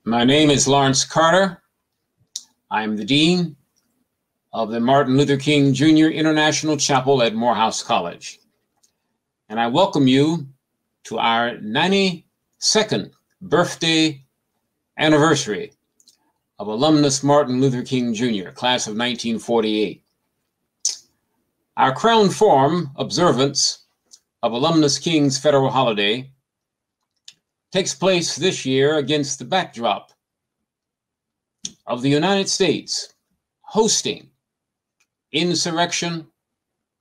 My name is Lawrence Carter. I'm the Dean of the Martin Luther King Jr. International Chapel at Morehouse College. And I welcome you to our 92nd birthday anniversary of alumnus Martin Luther King Jr., class of 1948. Our crown form observance of alumnus King's federal holiday takes place this year against the backdrop of the United States hosting insurrection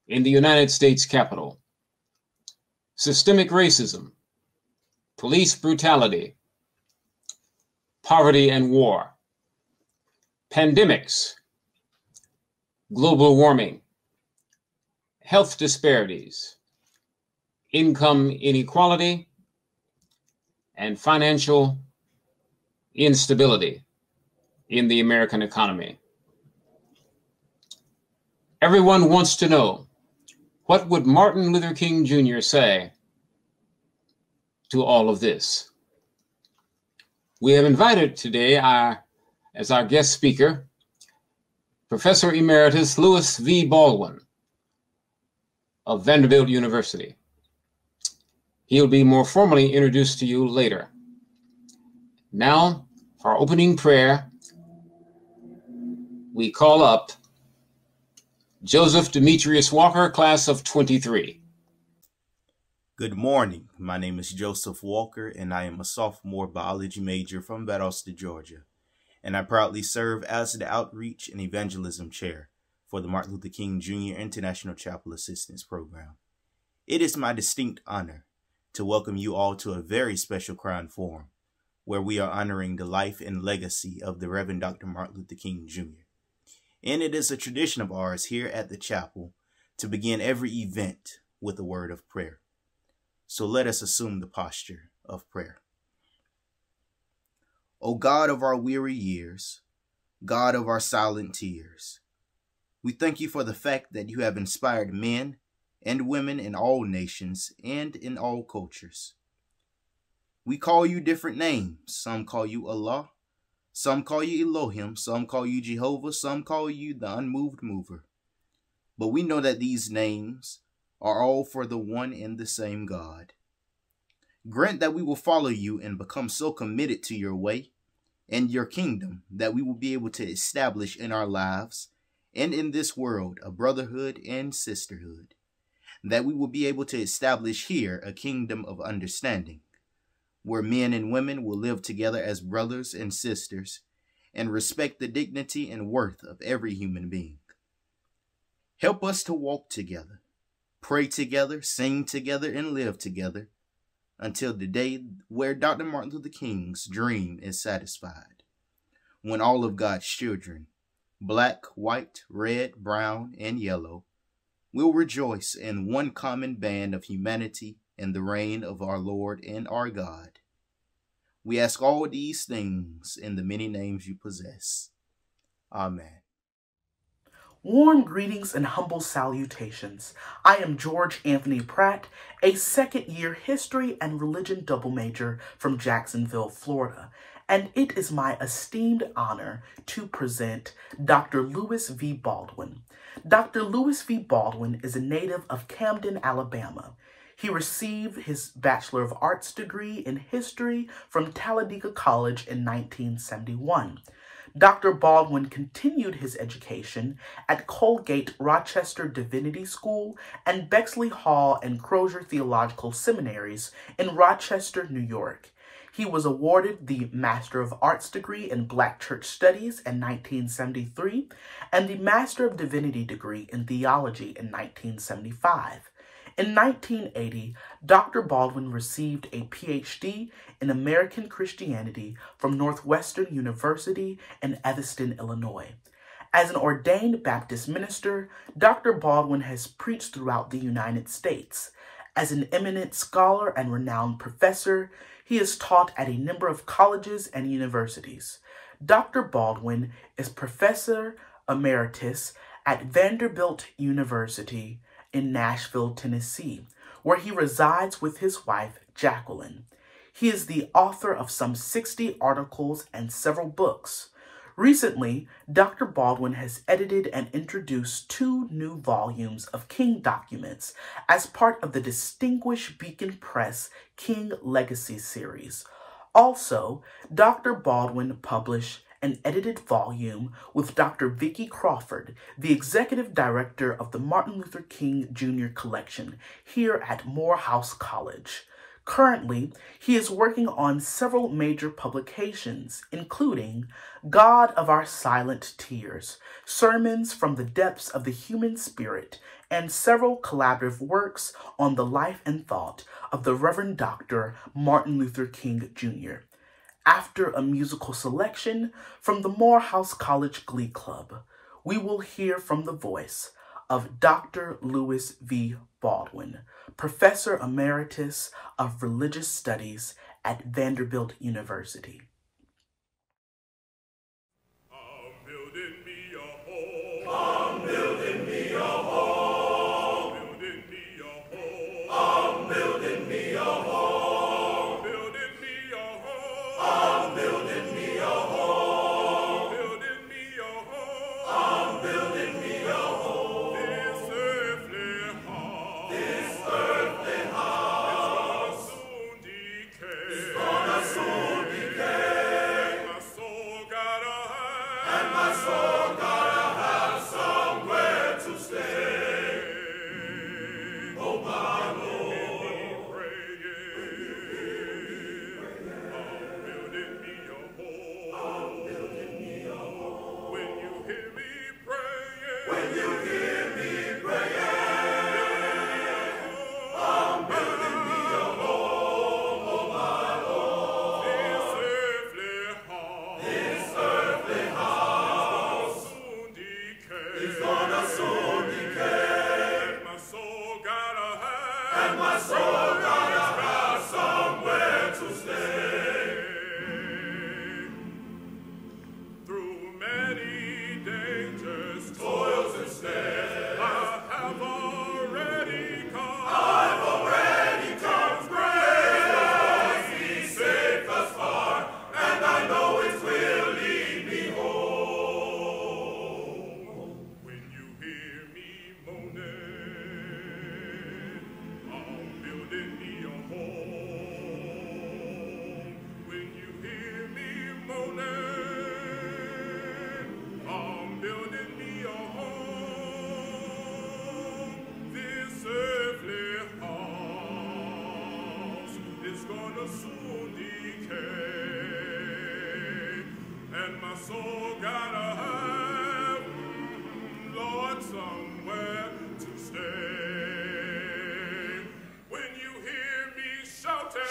in the United States Capitol, systemic racism, police brutality, poverty and war, pandemics, global warming, health disparities, income inequality, and financial instability in the American economy. Everyone wants to know, what would Martin Luther King Jr. say to all of this? We have invited today as our guest speaker, Professor Emeritus Lewis V. Baldwin of Vanderbilt University. He'll be more formally introduced to you later. Now, for our opening prayer, we call up Joseph Demetrius Walker, class of 23. Good morning. My name is Joseph Walker, and I am a sophomore biology major from Valdosta, Georgia. And I proudly serve as the Outreach and Evangelism Chair for the Martin Luther King Jr. International Chapel Assistance Program. It is my distinct honor to welcome you all to a very special Crown Forum, where we are honoring the life and legacy of the Reverend Dr. Martin Luther King Jr. And it is a tradition of ours here at the chapel to begin every event with a word of prayer. So let us assume the posture of prayer. O God of our weary years, God of our silent tears, we thank you for the fact that you have inspired men and women in all nations and in all cultures. We call you different names. Some call you Allah, some call you Elohim, some call you Jehovah, some call you the unmoved mover. But we know that these names are all for the one and the same God. Grant that we will follow you and become so committed to your way and your kingdom that we will be able to establish in our lives and in this world a brotherhood and sisterhood, that we will be able to establish here a kingdom of understanding, where men and women will live together as brothers and sisters and respect the dignity and worth of every human being. Help us to walk together, pray together, sing together, and live together until the day where Dr. Martin Luther King's dream is satisfied, when all of God's children, black, white, red, brown, and yellow, will rejoice in one common band of humanity in the reign of our Lord and our God. We ask all these things in the many names you possess. Amen. Warm greetings and humble salutations. I am George Anthony Pratt, a second-year history and religion double major from Jacksonville, Florida, and it is my esteemed honor to present Dr. Lewis V. Baldwin. Dr. Lewis V. Baldwin is a native of Camden, Alabama. He received his Bachelor of Arts degree in history from Talladega College in 1971. Dr. Baldwin continued his education at Colgate Rochester Divinity School and Bexley Hall and Crozier Theological Seminaries in Rochester, New York. He was awarded the Master of Arts degree in Black Church Studies in 1973 and the Master of Divinity degree in Theology in 1975. In 1980, Dr. Baldwin received a PhD in American Christianity from Northwestern University in Evanston, Illinois. As an ordained Baptist minister, Dr. Baldwin has preached throughout the United States. As an eminent scholar and renowned professor, he has taught at a number of colleges and universities. Dr. Baldwin is Professor Emeritus at Vanderbilt University in Nashville, Tennessee, where he resides with his wife, Jacqueline. He is the author of some 60 articles and several books. Recently, Dr. Baldwin has edited and introduced 2 new volumes of King documents as part of the distinguished Beacon Press King Legacy series. Also, Dr. Baldwin published an edited volume with Dr. Vicki Crawford, the executive director of the Martin Luther King Jr. Collection here at Morehouse College. Currently, he is working on several major publications, including God of Our Silent Tears, Sermons from the Depths of the Human Spirit, and several collaborative works on the life and thought of the Reverend Dr. Martin Luther King Jr. After a musical selection from the Morehouse College Glee Club, we will hear from the voice of Dr. Lewis V. Baldwin, Professor Emeritus of Religious Studies at Vanderbilt University. I'm building me a home. I'm building me a home. I'm building me a home. I'm building me a home. I'm building me a home. I'm building me a home. I'm building me a home. This earthly house is gonna soon decay. And my soul gotta have somewhere to stay. Oh my Lord, I'm building me a home. I'm building me a home. When you hear me praying, I'm building me a home. Oh my Lord, this earthly house is gonna soon decay. And my soul gotta have somewhere to stay. Through many dangers, toils and snares, I have already come. Grace He saved us far, and I know it will lead me home. When you hear me moaning, I'm building me a home. When you hear me moaning, I'm building me a home. This earthly house is gonna soon decay, and my soul gotta have, Lord, somewhere to stay. When you hear me shouting,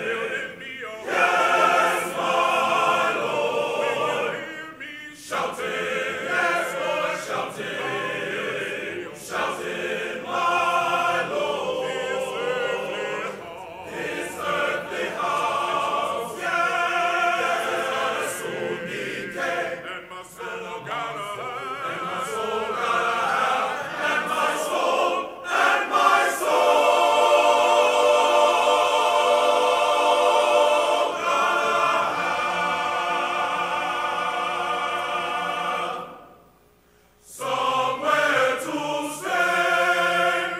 building me a home. Yes, my Lord. When you hear me shouting, yes, Lord, shouting, my Lord. This earthly house, yes, is gonna soon decay, and my soul gotta have, and my soul somewhere to stay,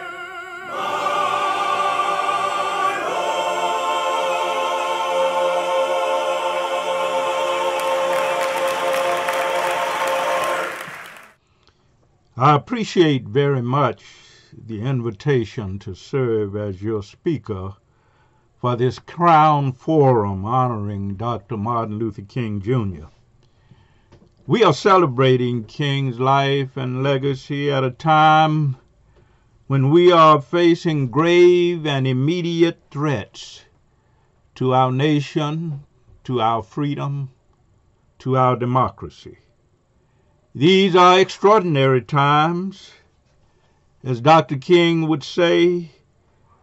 I appreciate very much the invitation to serve as your speaker for this Crown Forum honoring Dr. Martin Luther King Jr. We are celebrating King's life and legacy at a time when we are facing grave and immediate threats to our nation, to our freedom, to our democracy. These are extraordinary times. As Dr. King would say,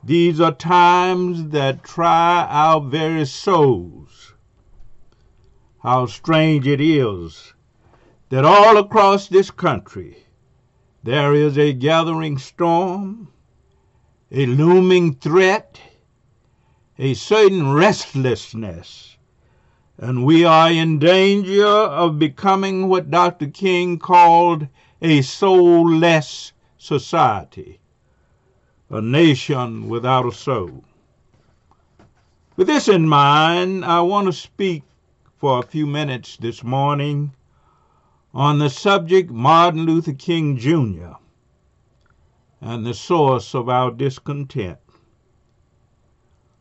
these are times that try our very souls. How strange it is that all across this country there is a gathering storm, a looming threat, a certain restlessness, and we are in danger of becoming what Dr. King called a soulless society, a nation without a soul. With this in mind, I want to speak for a few minutes this morning on the subject Martin Luther King Jr. and the source of our discontent.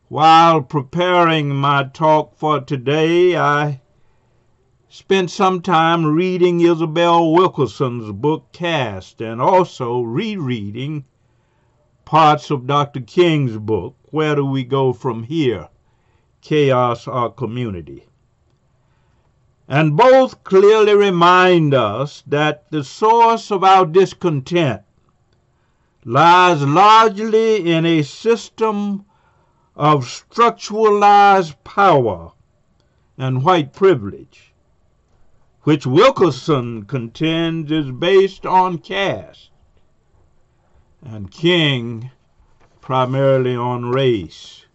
While preparing my talk for today, I spent some time reading Isabel Wilkerson's book Caste, and also rereading parts of Dr. King's book, Where Do We Go From Here? Chaos or Community. And both clearly remind us that the source of our discontent lies largely in a system of structuralized power and white privilege, which Wilkerson contends is based on caste, and King primarily on race.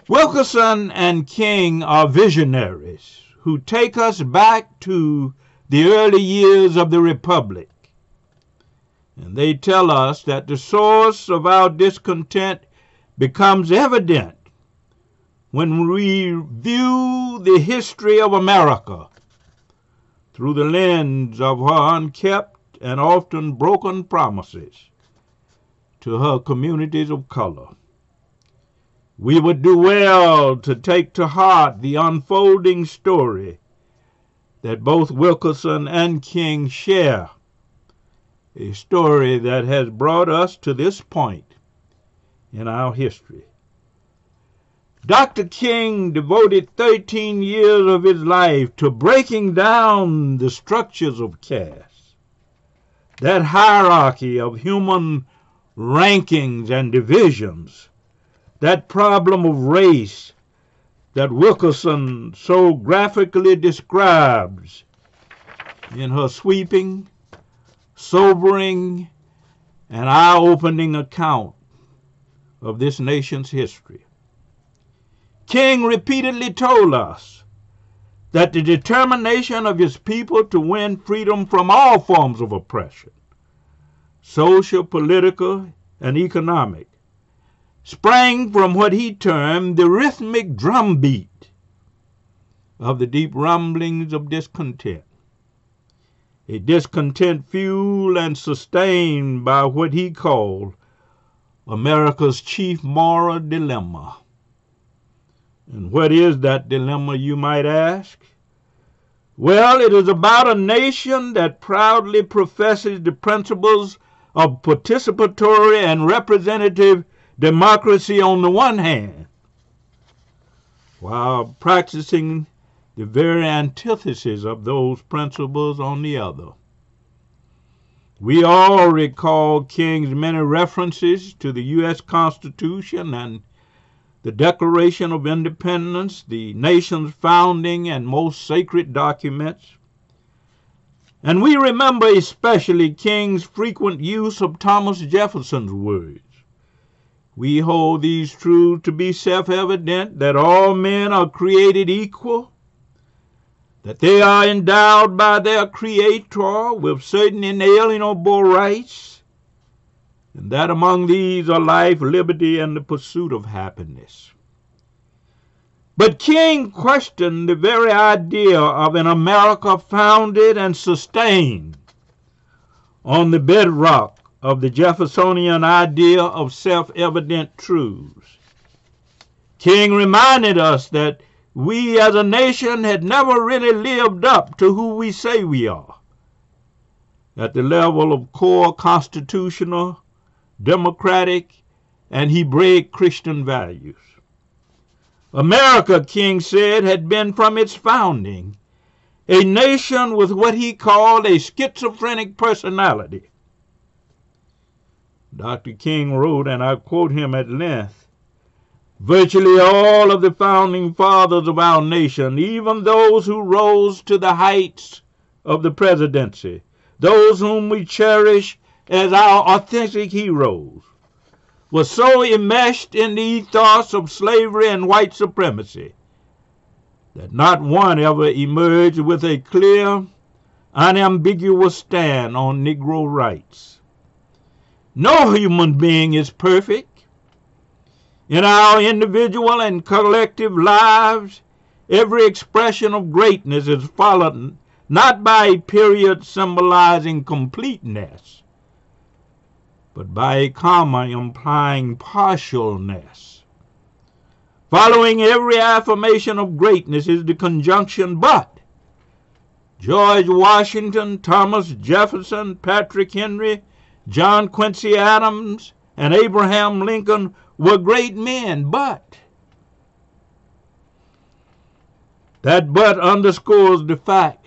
Wilkerson and King are visionaries who take us back to the early years of the Republic, and they tell us that the source of our discontent becomes evident when we view the history of America through the lens of her unkept and often broken promises to her communities of color. We would do well to take to heart the unfolding story that both Wilkerson and King share, a story that has brought us to this point in our history. Dr. King devoted 13 years of his life to breaking down the structures of caste, that hierarchy of human rankings and divisions, that problem of race that Wilkerson so graphically describes in her sweeping, sobering, and eye-opening account of this nation's history. King repeatedly told us that the determination of his people to win freedom from all forms of oppression, social, political, and economic, sprang from what he termed the rhythmic drumbeat of the deep rumblings of discontent, a discontent fueled and sustained by what he called America's chief moral dilemma. And what is that dilemma, you might ask? Well, it is about a nation that proudly professes the principles of participatory and representative democracy on the one hand, while practicing the very antithesis of those principles on the other. We all recall King's many references to the U.S. Constitution and the Declaration of Independence, the nation's founding and most sacred documents. And we remember especially King's frequent use of Thomas Jefferson's words. We hold these truths to be self-evident, that all men are created equal, that they are endowed by their Creator with certain inalienable rights, and that among these are life, liberty, and the pursuit of happiness. But King questioned the very idea of an America founded and sustained on the bedrock of the Jeffersonian idea of self-evident truths. King reminded us that we as a nation had never really lived up to who we say we are at the level of core constitutional, democratic, and Hebraic Christian values. America, King said, had been from its founding a nation with what he called a schizophrenic personality. Dr. King wrote, and I quote him at length, "Virtually all of the founding fathers of our nation, even those who rose to the heights of the presidency, those whom we cherish as our authentic heroes, was so enmeshed in the ethos of slavery and white supremacy that not one ever emerged with a clear, unambiguous stand on Negro rights. No human being is perfect. In our individual and collective lives, every expression of greatness is followed not by a period symbolizing completeness, but by a comma implying partialness. Following every affirmation of greatness is the conjunction but. George Washington, Thomas Jefferson, Patrick Henry, John Quincy Adams, and Abraham Lincoln were great men, but. That but underscores the fact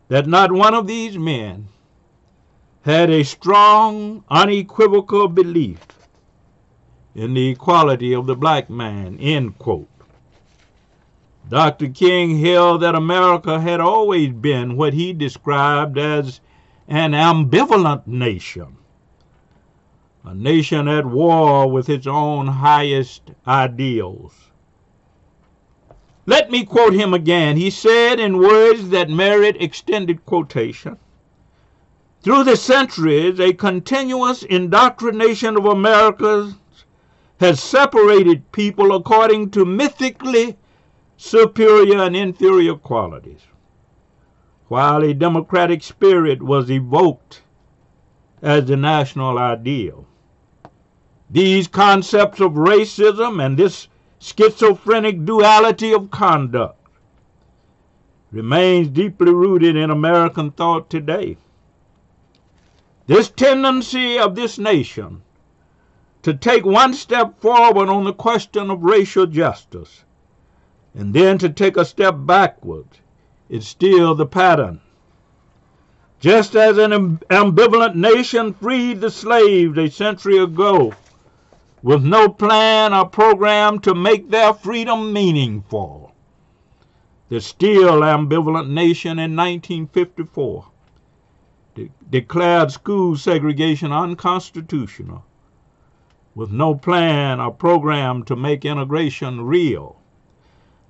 that not one of these men had a strong, unequivocal belief in the equality of the black man, end quote. Dr. King held that America had always been what he described as an ambivalent nation, a nation at war with its own highest ideals. Let me quote him again. He said in words that merit extended quotation, "Through the centuries, a continuous indoctrination of Americans has separated people according to mythically superior and inferior qualities, while a democratic spirit was evoked as the national ideal. These concepts of racism and this schizophrenic duality of conduct remains deeply rooted in American thought today. This tendency of this nation to take one step forward on the question of racial justice and then to take a step backward is still the pattern. Just as an ambivalent nation freed the slaves a century ago with no plan or program to make their freedom meaningful, the still ambivalent nation in 1954 declared school segregation unconstitutional with no plan or program to make integration real.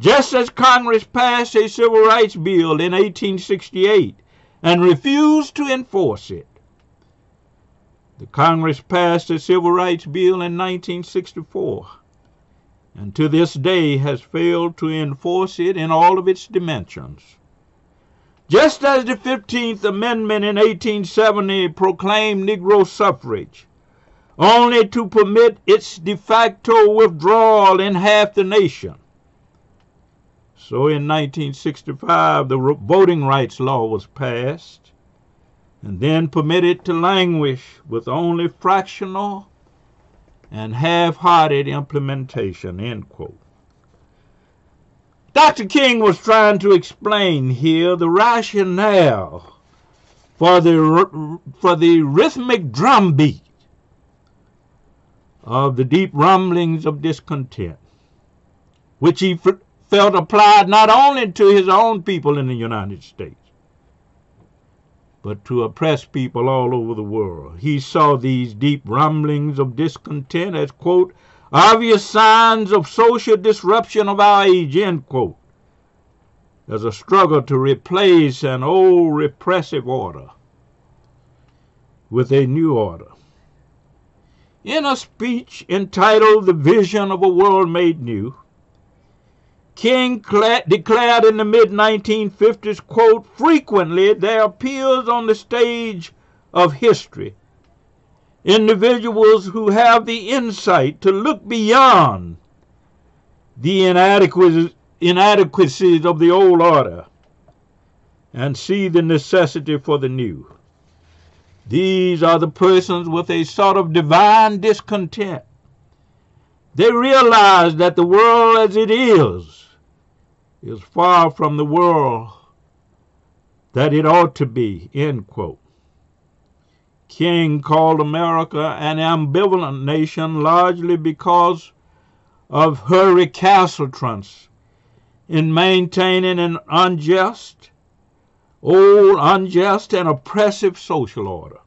Just as Congress passed a civil rights bill in 1868 and refused to enforce it, the Congress passed a civil rights bill in 1964 and to this day has failed to enforce it in all of its dimensions. Just as the 15th Amendment in 1870 proclaimed Negro suffrage, only to permit its de facto withdrawal in half the nation, so in 1965 the Voting Rights Law was passed and then permitted to languish with only fractional and half-hearted implementation, end quote. Dr. King was trying to explain here the rationale for the rhythmic drumbeat of the deep rumblings of discontent, which he felt applied not only to his own people in the United States, but to oppressed people all over the world. He saw these deep rumblings of discontent as, quote, obvious signs of social disruption of our age, end quote, as a struggle to replace an old repressive order with a new order. In a speech entitled The Vision of a World Made New, King declared in the mid-1950s, quote, frequently there appears on the stage of history individuals who have the insight to look beyond the inadequacies of the old order and see the necessity for the new. These are the persons with a sort of divine discontent. They realize that the world as it is far from the world that it ought to be, end quote. King called America an ambivalent nation largely because of her recalcitrance in maintaining an unjust and oppressive social order.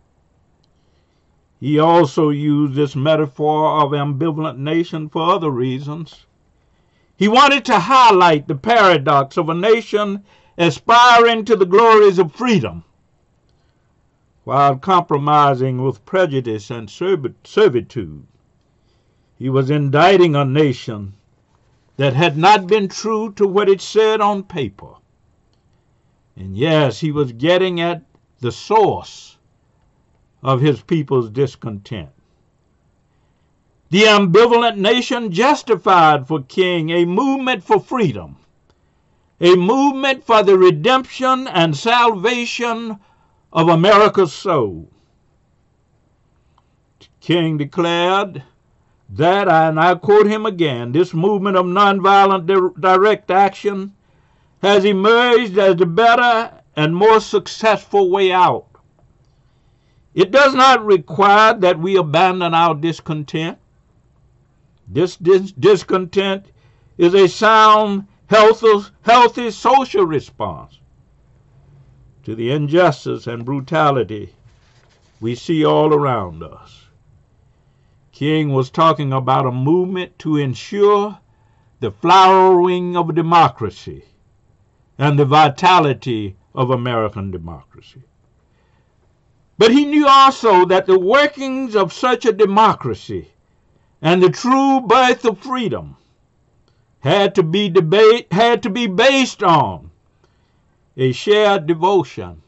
He also used this metaphor of ambivalent nation for other reasons. He wanted to highlight the paradox of a nation aspiring to the glories of freedom while compromising with prejudice and servitude. He was indicting a nation that had not been true to what it said on paper. And yes, he was getting at the source of his people's discontent. The ambivalent nation justified for King a movement for freedom, a movement for the redemption and salvation of America's soul. King declared that, and I quote him again, this movement of nonviolent direct action has emerged as the better and more successful way out. It does not require that we abandon our discontent. This discontent is a sound, healthy social response to the injustice and brutality we see all around us. King was talking about a movement to ensure the flowering of democracy and the vitality of American democracy. But he knew also that the workings of such a democracy and the true birth of freedom had to be based on a shared devotion,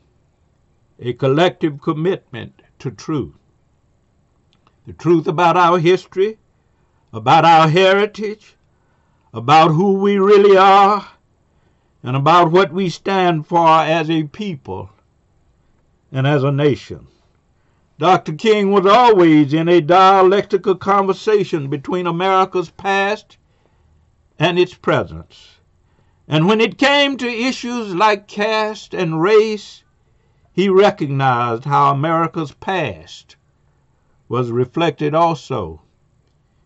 a collective commitment to truth. The truth about our history, about our heritage, about who we really are, and about what we stand for as a people and as a nation. Dr. King was always in a dialectical conversation between America's past and its present. And when it came to issues like caste and race, he recognized how America's past was reflected also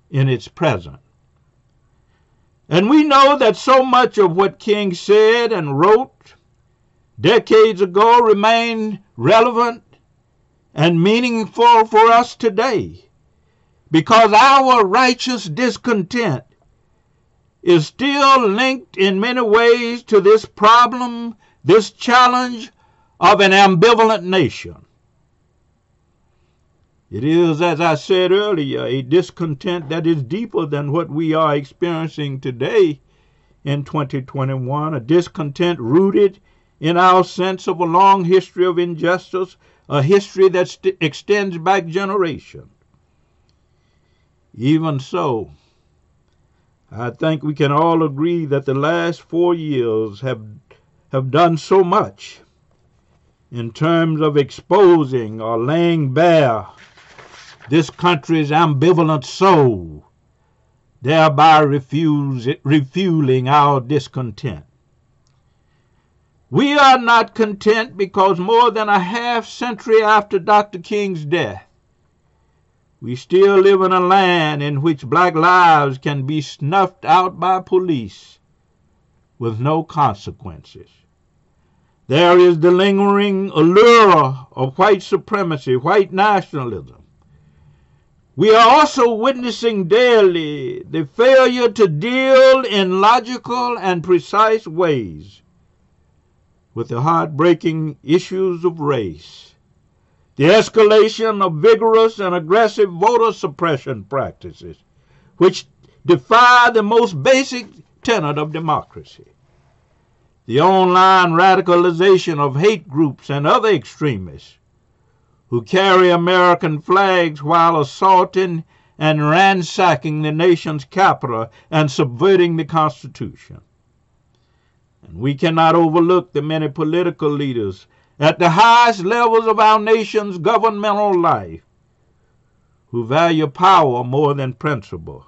in its present. And we know that so much of what King said and wrote decades ago remained relevant and meaningful for us today, because our righteous discontent is still linked in many ways to this problem, this challenge of an ambivalent nation. It is, as I said earlier, a discontent that is deeper than what we are experiencing today in 2021, a discontent rooted in our sense of a long history of injustice, a history that extends back generations. Even so, I think we can all agree that the last 4 years have done so much in terms of exposing or laying bare this country's ambivalent soul, thereby refueling our discontent. We are not content because more than a half century after Dr. King's death, we still live in a land in which black lives can be snuffed out by police with no consequences. There is the lingering allure of white supremacy, white nationalism. We are also witnessing daily the failure to deal in logical and precise ways with the heartbreaking issues of race, the escalation of vigorous and aggressive voter suppression practices, which defy the most basic tenet of democracy, the online radicalization of hate groups and other extremists who carry American flags while assaulting and ransacking the nation's capital and subverting the Constitution. And we cannot overlook the many political leaders at the highest levels of our nation's governmental life who value power more than principle,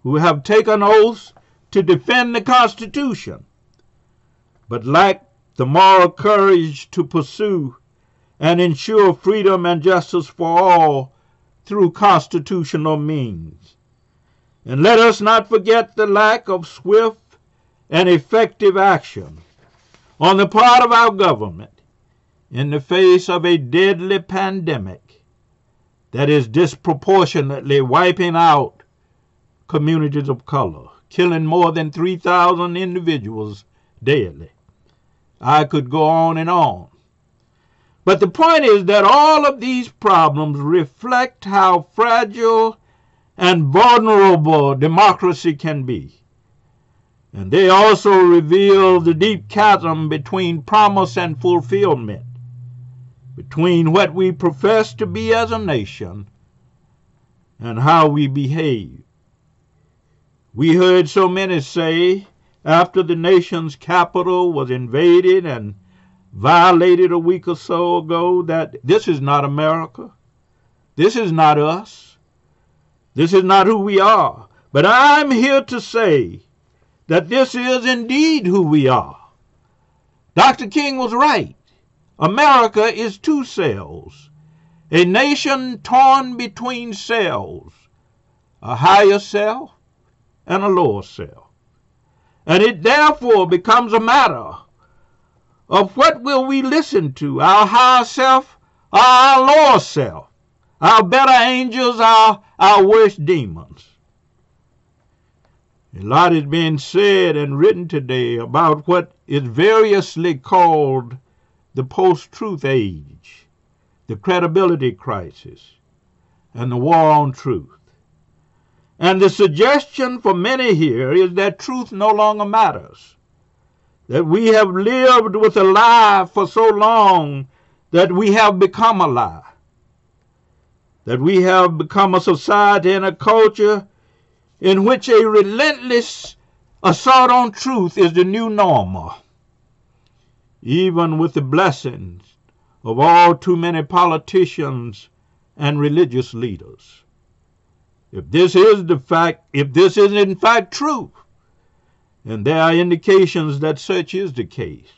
who have taken oaths to defend the Constitution, but lack the moral courage to pursue and ensure freedom and justice for all through constitutional means. And let us not forget the lack of swift and effective action on the part of our government in the face of a deadly pandemic that is disproportionately wiping out communities of color, killing more than 3,000 individuals daily. I could go on and on. But the point is that all of these problems reflect how fragile and vulnerable democracy can be. And they also reveal the deep chasm between promise and fulfillment, between what we profess to be as a nation and how we behave. We heard so many say after the nation's capital was invaded and violated a week or so ago that this is not America. This is not us. This is not who we are. But I'm here to say that this is indeed who we are. Dr. King was right. America is two cells, a nation torn between cells, a higher self and a lower self. And it therefore becomes a matter of what will we listen to, our higher self or our lower self, our better angels, our worst demons. A lot is being said and written today about what is variously called the post-truth age, the credibility crisis, and the war on truth. And the suggestion for many here is that truth no longer matters, that we have lived with a lie for so long that we have become a lie, that we have become a society and a culture in which a relentless assault on truth is the new normal, even with the blessings of all too many politicians and religious leaders. If this is in fact true, and there are indications that such is the case,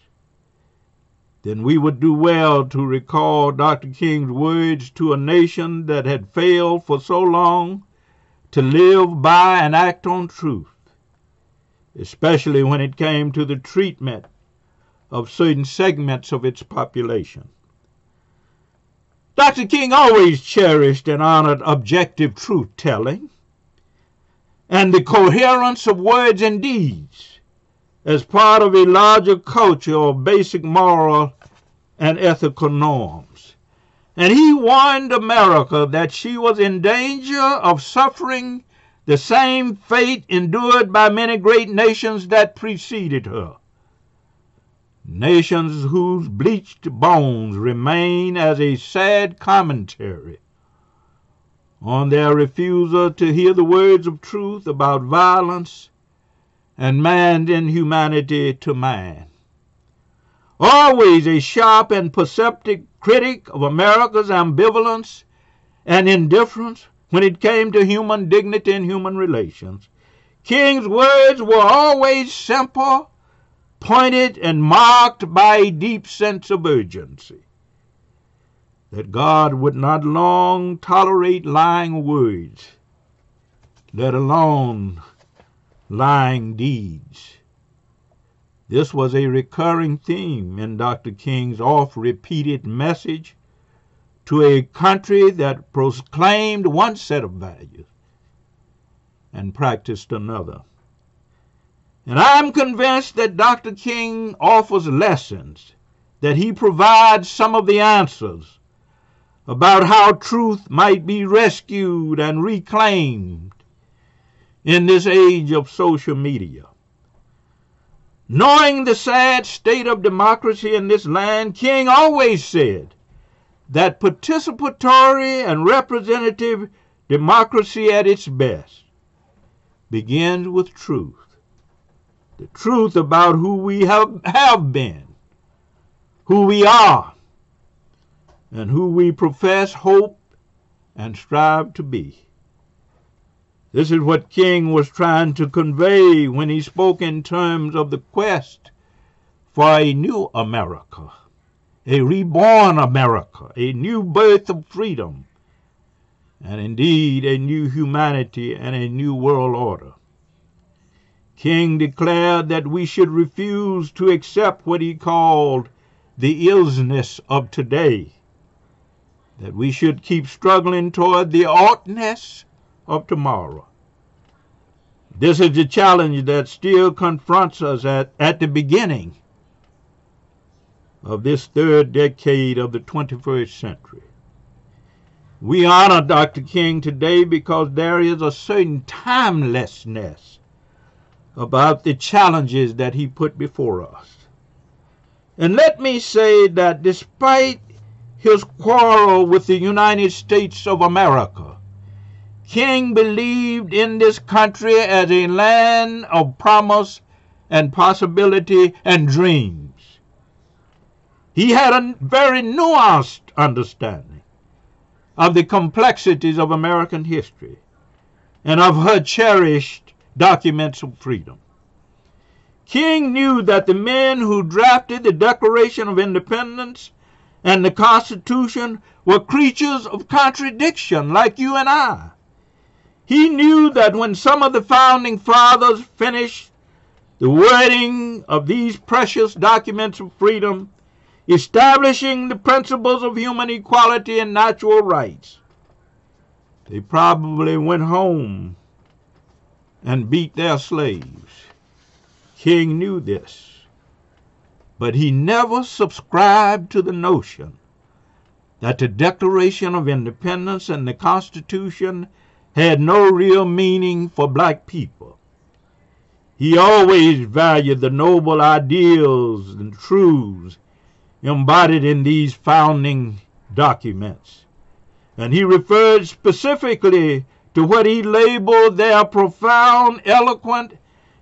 then we would do well to recall Dr. King's words to a nation that had failed for so long to live by and act on truth, especially when it came to the treatment of certain segments of its population. Dr. King always cherished and honored objective truth-telling and the coherence of words and deeds as part of a larger culture of basic moral and ethical norms. And he warned America that she was in danger of suffering the same fate endured by many great nations that preceded her, nations whose bleached bones remain as a sad commentary on their refusal to hear the words of truth about violence and man's inhumanity to man. Always a sharp and perceptive critic of America's ambivalence and indifference when it came to human dignity and human relations, King's words were always simple, pointed, and marked by a deep sense of urgency, that God would not long tolerate lying words, let alone lying deeds. This was a recurring theme in Dr. King's oft-repeated message to a country that proclaimed one set of values and practiced another. And I'm convinced that Dr. King offers lessons, that he provides some of the answers about how truth might be rescued and reclaimed in this age of social media. Knowing the sad state of democracy in this land, King always said that participatory and representative democracy at its best begins with truth. The truth about who we have been, who we are, and who we profess, hope, and strive to be. This is what King was trying to convey when he spoke in terms of the quest for a new America, a reborn America, a new birth of freedom, and indeed a new humanity and a new world order. King declared that we should refuse to accept what he called the illness of today, that we should keep struggling toward the oughtness of tomorrow. This is the challenge that still confronts us at the beginning of this third decade of the 21st century. We honor Dr. King today because there is a certain timelessness about the challenges that he put before us. And let me say that despite his quarrel with the United States of America, King believed in this country as a land of promise and possibility and dreams. He had a very nuanced understanding of the complexities of American history and of her cherished documents of freedom. King knew that the men who drafted the Declaration of Independence and the Constitution were creatures of contradiction like you and I. He knew that when some of the founding fathers finished the wording of these precious documents of freedom, establishing the principles of human equality and natural rights, they probably went home and beat their slaves. King knew this, but he never subscribed to the notion that the Declaration of Independence and the Constitution had no real meaning for black people. He always valued the noble ideals and truths embodied in these founding documents, and he referred specifically to what he labeled their profound, eloquent,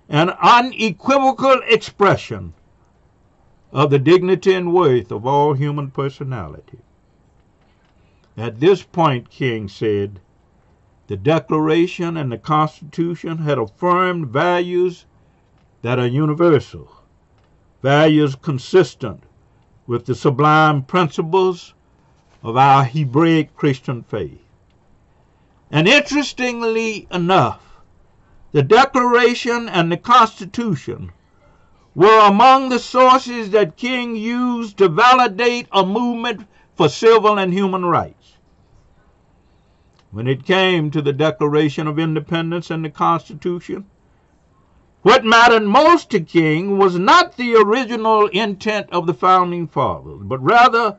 and unequivocal expression of the dignity and worth of all human personality. At this point, King said, the Declaration and the Constitution had affirmed values that are universal, values consistent with the sublime principles of our Hebraic Christian faith. And interestingly enough, the Declaration and the Constitution were among the sources that King used to validate a movement for civil and human rights. When it came to the Declaration of Independence and the Constitution, what mattered most to King was not the original intent of the Founding Fathers, but rather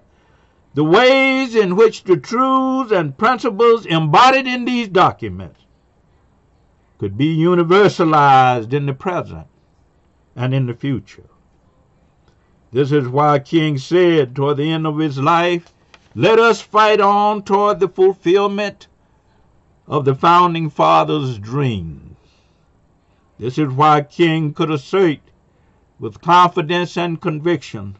the ways in which the truths and principles embodied in these documents could be universalized in the present and in the future. This is why King said toward the end of his life, "Let us fight on toward the fulfillment of the Founding Fathers' dream." This is why King could assert with confidence and conviction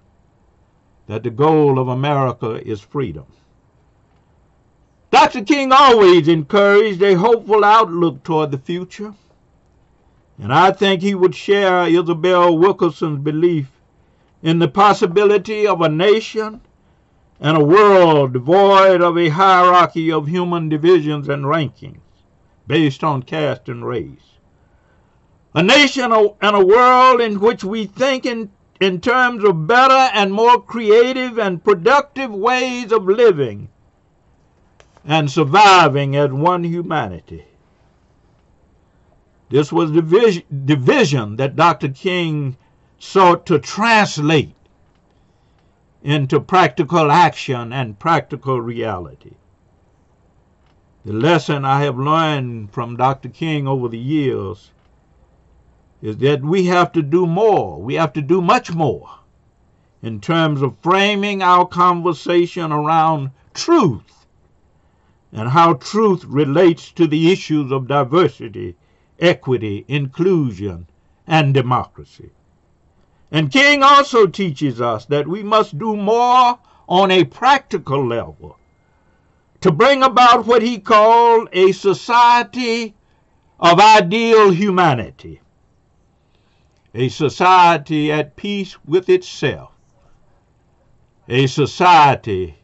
that the goal of America is freedom. Dr. King always encouraged a hopeful outlook toward the future, and I think he would share Isabel Wilkerson's belief in the possibility of a nation and a world devoid of a hierarchy of human divisions and rankings based on caste and race. A nation and a world in which we think in terms of better and more creative and productive ways of living and surviving as one humanity. This was the vision that Dr. King sought to translate into practical action and practical reality. The lesson I have learned from Dr. King over the years is that we have to do more. We have to do much more in terms of framing our conversation around truth and how truth relates to the issues of diversity, equity, inclusion, and democracy. And King also teaches us that we must do more on a practical level to bring about what he called a society of ideal humanity, a society at peace with itself, a society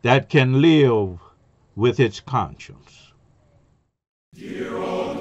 that can live with its conscience. Dear old